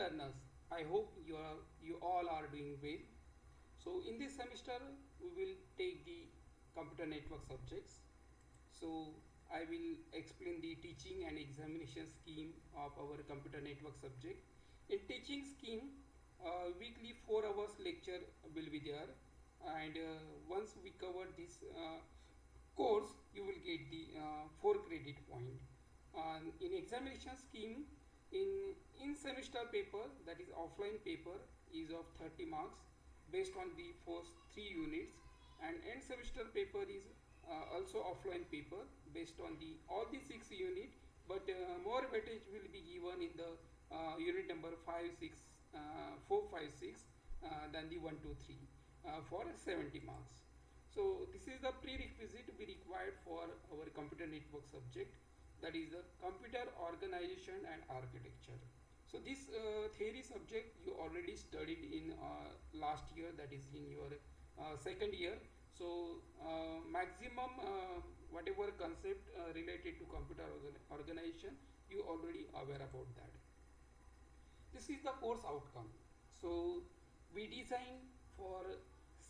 learners, I hope you all are doing well. So in this semester we will take the computer network subjects. So I will explain the teaching and examination scheme of our computer network subject. In teaching scheme, weekly 4 hours lecture will be there, and once we cover this course, you will get the 4 credit point. In examination scheme, in semester paper, that is offline paper, is of 30 marks based on the first 3 units, and end semester paper is also offline paper based on the all the 6 unit, but more weightage will be given in the unit number 5 6 4 5 6 than the 1 2 3 for 70 marks. So this is the prerequisite we required for our computer network subject, that is the computer organization and architecture. So this theory subject you already studied in last year, that is in your second year. So maximum whatever concept related to computer organization, you already aware about that. This is the course outcome. So we design for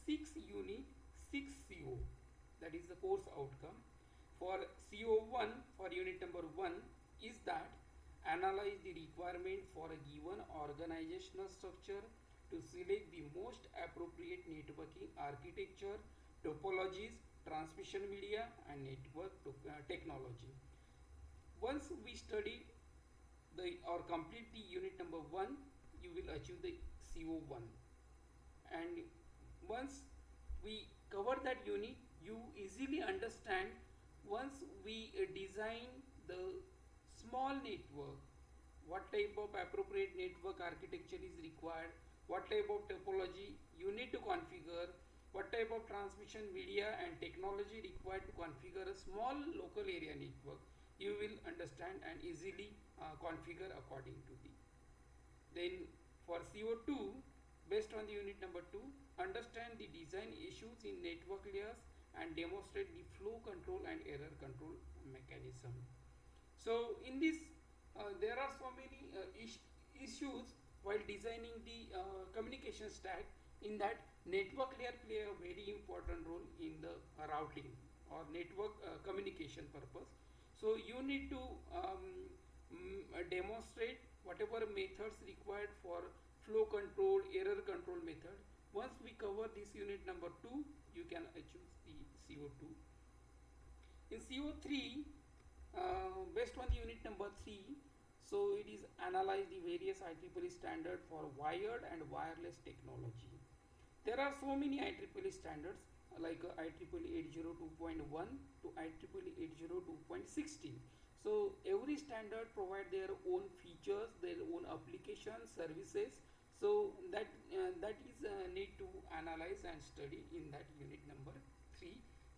6 unit 6 CO, that is the course outcome. For CO1, for unit number 1 is that analyze the requirement for a given organizational structure to select the most appropriate networking architecture, topologies, transmission media and network technology. Once we study the or complete the unit number 1, you will achieve the CO1, and once we cover that unit, you easily understand. Once we design the small network, what type of appropriate network architecture is required, what type of topology you need to configure, what type of transmission media and technology required to configure a small local area network, you will understand and easily configure according to the. Then for CO2, based on the unit number 2, understand the design issues in network layers and demonstrate the flow control and error control mechanism. So in this, there are so many issues while designing the communication stack. In that, network layer play a very important role in the routing or network communication purpose. So you need to demonstrate whatever methods required for flow control, error control method. Once we cover this unit number 2, you can achieve the CO2. In CO3, based on the unit number 3, so it is analyze the various IEEE standard for wired and wireless technology. There are so many IEEE standards like IEEE 802.1 to IEEE 802.16. So every standard provide their own features, their own applications, services. So that is need to analyze and study in that unit number 3.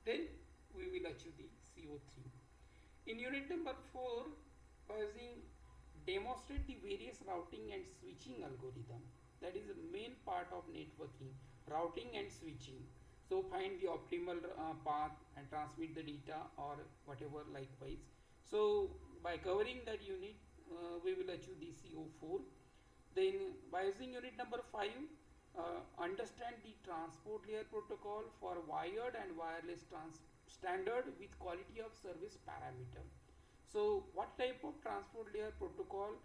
Then we will achieve the CO3. In unit number 4, by using demonstrate the various routing and switching algorithm. That is the main part of networking, routing and switching. So find the optimal path and transmit the data or whatever likewise. So by covering that unit, we will achieve the CO4. Then by using unit number 5, understand the transport layer protocol for wired and wireless standard with quality of service parameter. So what type of transport layer protocol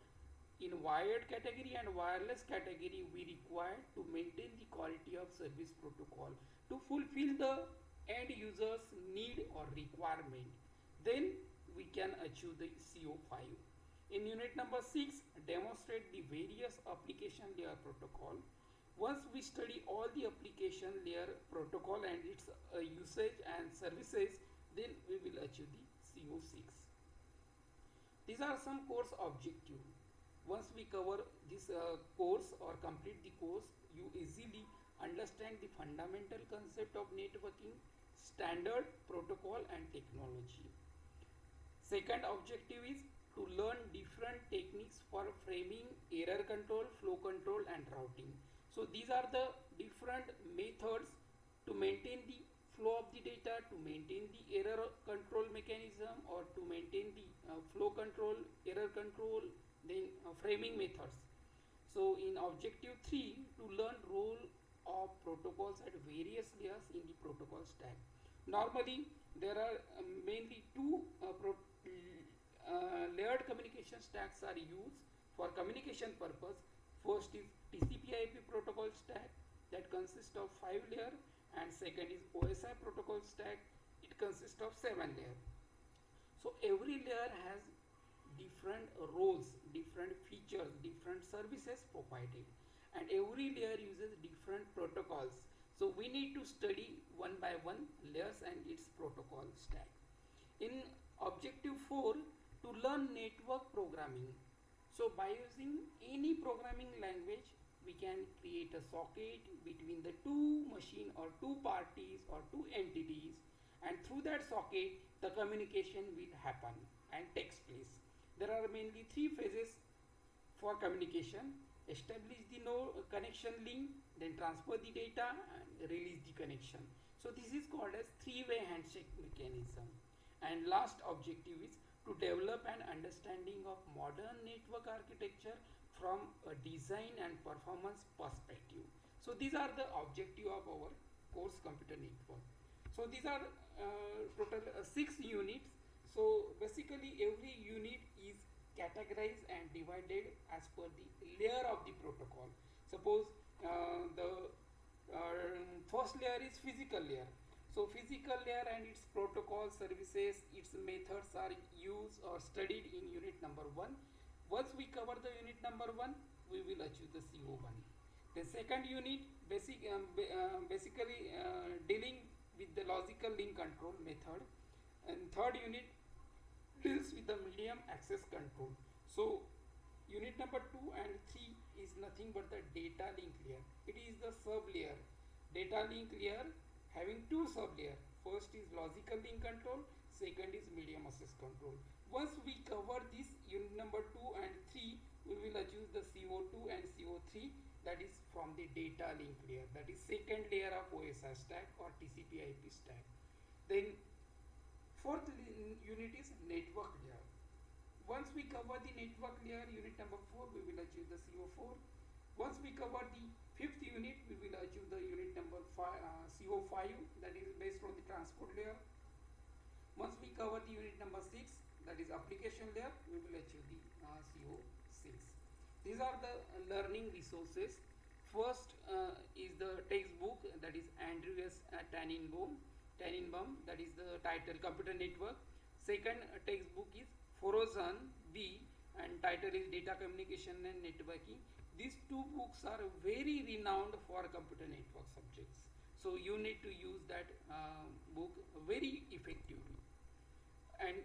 in wired category and wireless category we require to maintain the quality of service protocol to fulfill the end users need or requirement. Then we can achieve the CO5. In unit number 6, demonstrate the various application layer protocol. Once we study all the application layer protocol and its usage and services, then we will achieve the CO6. These are some course objective. Once we cover this course or complete the course, you easily understand the fundamental concept of networking, standard, protocol and technology. Second objective is to learn different techniques for framing, error control, flow control and routing. So these are the different methods to maintain the flow of the data, to maintain the error control mechanism or to maintain the flow control, error control, then framing methods. So in objective 3, to learn role of protocols at various layers in the protocol stack. Normally there are mainly two layered communication stacks are used for communication purpose. First is TCP/IP protocol stack that consists of 5 layer, and second is OSI protocol stack. It consists of 7 layer. So every layer has different roles, different features, different services provided, and every layer uses different protocols. So we need to study one by one layers and its protocol stack. In objective 4, to learn network programming. So by using any programming language, we can create a socket between the two machine or two parties or two entities, and through that socket the communication will happen and takes place. There are mainly three phases for communication: establish the node connection link, then transfer the data and release the connection. So this is called as three-way handshake mechanism. And last objective is to develop an understanding of modern network architecture from a design and performance perspective. So these are the objective of our course computer network. So these are total 6 units. So basically every unit is categorized and divided as per the layer of the protocol. Suppose the first layer is physical layer. So physical layer and its protocol services, its methods are used or studied in unit number 1. Once we cover the unit number 1, we will achieve the CO1. The second unit basically dealing with the logical link control method, and third unit deals with the medium access control. So unit number 2 and 3 is nothing but the data link layer. It is the sub layer. Data link layer having two sub layer. First is logical link control, second is medium access control. Once we cover this unit number 2 and 3, we will achieve the CO2 and CO3, that is from the data link layer, that is second layer of OSI stack or TCP/IP stack. Then fourth unit is network layer. Once we cover the network layer, unit number 4, we will achieve the CO4. Once we cover the fifth unit, we will achieve the unit number 5, CO5, that is based on the transport layer. Once we cover the unit number 6, that is application layer, we will achieve the CO6. These are the learning resources. First is the textbook, that is Andreas Tannenbaum, that is the title Computer Network. Second textbook is Forozan B, and title is Data Communication and Networking. These two books are very renowned for computer network subjects. So you need to use that book very effectively. And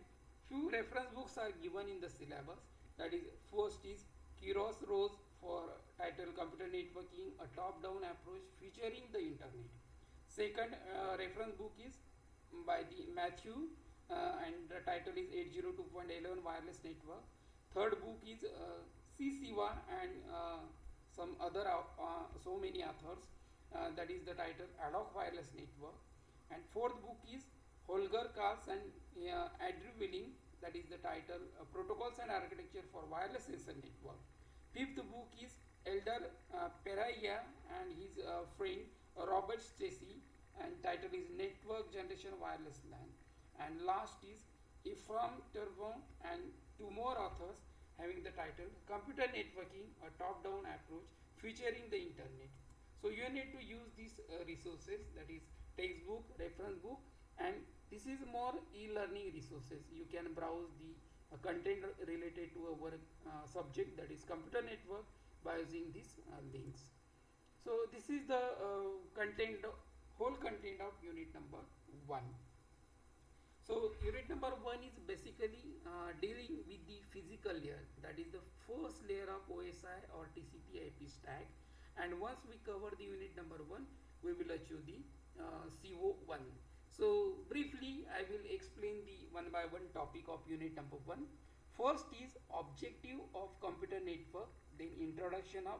few reference books are given in the syllabus. That is, first is Kiros Rose for title Computer Networking, a top-down approach featuring the internet. Second reference book is by the Matthew and the title is 802.11 Wireless Network. Third book is C. Siva and some other so many authors, that is the title Ad hoc Wireless Network. And fourth book is Holger Karls and Andrew Willing, that is the title Protocols and Architecture for Wireless Sensor Network. Fifth book is Elder Peraya and his friend Robert Stacy, and title is Network Generation Wireless LAN. And last is Ephraim Turbon and two more authors having the title Computer Networking, a top-down approach featuring the internet. So you need to use these resources, that is textbook, reference book, and this is more e-learning resources. You can browse the content related to our subject, that is computer network, by using these links. So this is the whole content of unit number 1. So unit number 1 is basically dealing with the physical layer, that is the first layer of OSI or TCP/IP stack. And once we cover the unit number 1, we will achieve the CO1. So briefly, I will explain the one by one topic of unit number 1. First is objective of computer network, then introduction of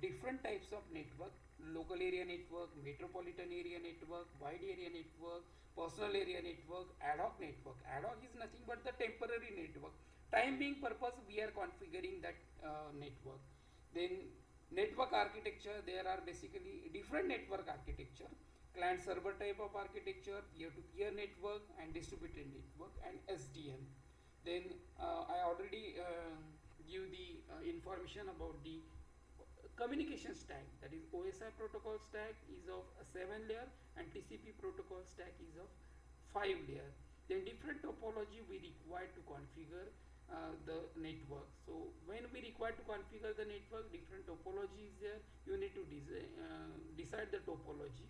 different types of network: local area network, metropolitan area network, wide area network, personal area network, ad hoc network. Ad hoc is nothing but the temporary network. Time being purpose, we are configuring that network. Then Network architecture, there are basically different network architecture: client server type of architecture, peer to peer network, and distributed network, and SDN. Then I already give the information about the communication stack, that is OSI protocol stack is of a 7 layer and TCP protocol stack is of 5 layer. Then different topology we require to configure the network. So when we require to configure the network, different topology is there. You need to decide the topology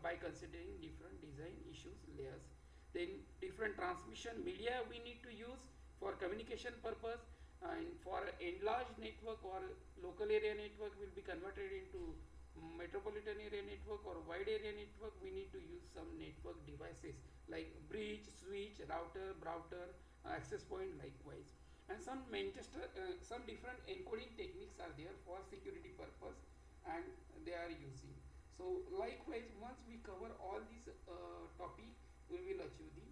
by considering different design issues layers. Then different transmission media we need to use for communication purpose, and for enlarged network or local area network will be converted into metropolitan area network or wide area network. We need to use some network devices like bridge, switch, router, access point likewise. And some Manchester, some different encoding techniques are there for security purpose, and they are using. So likewise, once we cover all these topic, we will achieve the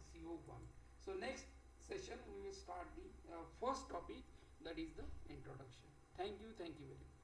CO1. So next session we will start the first topic, that is the introduction. Thank you very much.